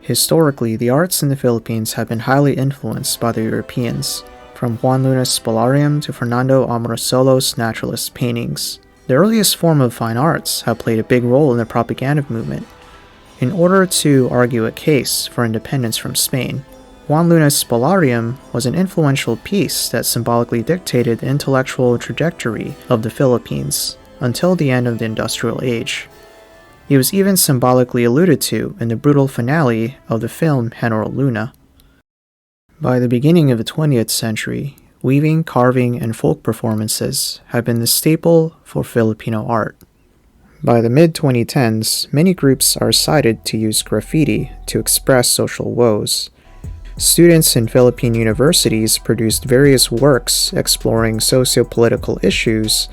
Historically, the arts in the Philippines have been highly influenced by the Europeans, from Juan Luna's Spolarium to Fernando Amorosolo's naturalist paintings. The earliest form of fine arts have played a big role in the propaganda movement. In order to argue a case for independence from Spain, Juan Luna's Spolarium was an influential piece that symbolically dictated the intellectual trajectory of the Philippines until the end of the Industrial Age. He was even symbolically alluded to in the brutal finale of the film General Luna. By the beginning of the 20th century, weaving, carving, and folk performances had been the staple for Filipino art. By the mid-2010s, many groups are cited to use graffiti to express social woes. Students in Philippine universities produced various works exploring socio-political issues,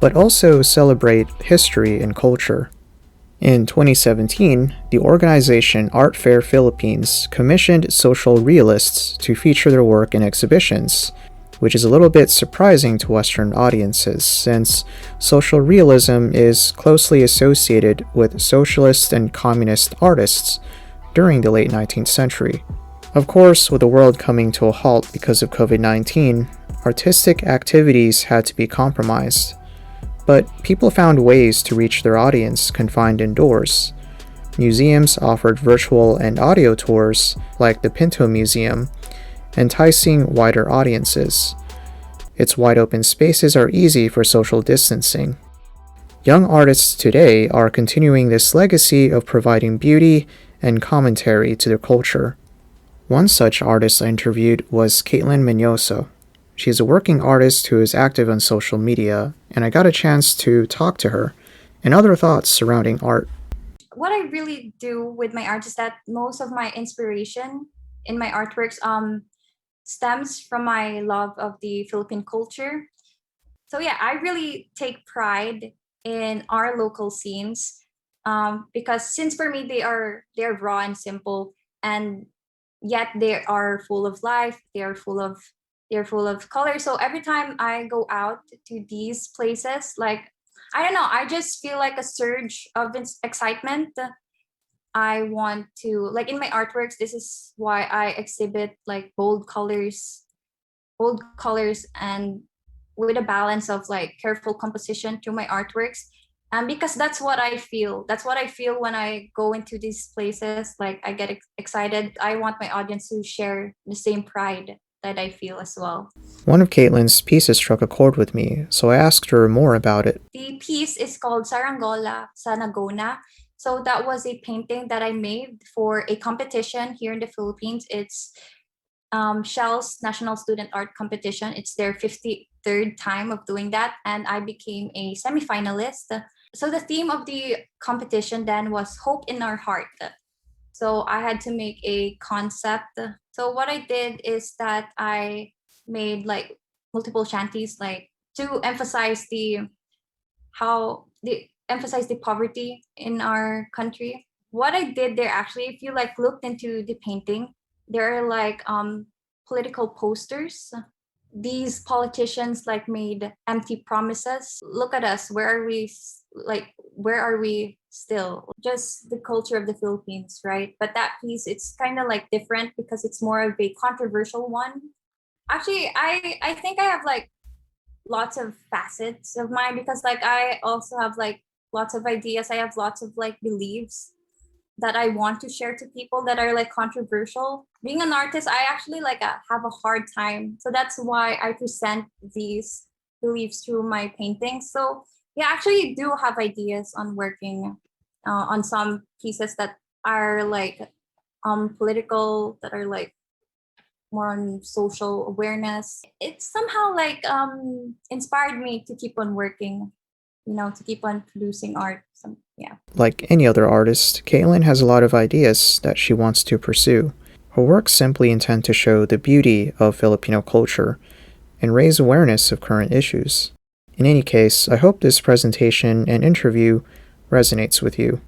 but also celebrate history and culture. In 2017, the organization Art Fair Philippines commissioned social realists to feature their work in exhibitions, which is a little bit surprising to Western audiences since social realism is closely associated with socialist and communist artists during the late 19th century. Of course, with the world coming to a halt because of COVID-19, artistic activities had to be compromised. But people found ways to reach their audience confined indoors. Museums offered virtual and audio tours, like the Pinto Museum, enticing wider audiences. Its wide open spaces are easy for social distancing. Young artists today are continuing this legacy of providing beauty and commentary to their culture. One such artist I interviewed was Katelyn Minoso. She's a working artist who is active on social media, and I got a chance to talk to her and other thoughts surrounding art. What I really do with my art is that most of my inspiration in my artworks stems from my love of the Philippine culture. So yeah, I really take pride in our local scenes because since for me they're raw and simple, and yet they are full of life. They're full of color. So every time I go out to these places, like I don't know, I just feel like a surge of excitement. I want to, like in my artworks, this is why I exhibit like bold colors, and with a balance of like careful composition to my artworks. Because that's what I feel. That's what I feel when I go into these places. Like I get excited. I want my audience to share the same pride that I feel as well. One of Caitlin's pieces struck a chord with me, so I asked her more about it. The piece is called Saranggola, Sanagona. So that was a painting that I made for a competition here in the Philippines. It's Shell's National Student Art Competition. It's their 53rd time of doing that, and I became a semifinalist. So the theme of the competition then was hope in our heart. So I had to make a concept. So what I did is that I made like multiple shanties, like to emphasize the poverty in our country. What I did there actually, if you like looked into the painting, there are like political posters. These politicians like made empty promises. Look at us. Where are we still? Just the culture of the Philippines, right? But that piece, it's kind of like different because it's more of a controversial one. Actually, I think I have like lots of facets of mine because like I also have like lots of ideas. I have lots of like beliefs that I want to share to people that are like controversial. Being an artist, I actually like have a hard time. So that's why I present these beliefs through my paintings. So yeah, I actually do have ideas on working on some pieces that are like political, that are like more on social awareness. It somehow like inspired me to keep on working, to keep on producing art. Yeah. Like any other artist, Katelyn has a lot of ideas that she wants to pursue. Her works simply intend to show the beauty of Filipino culture and raise awareness of current issues. In any case, I hope this presentation and interview resonates with you.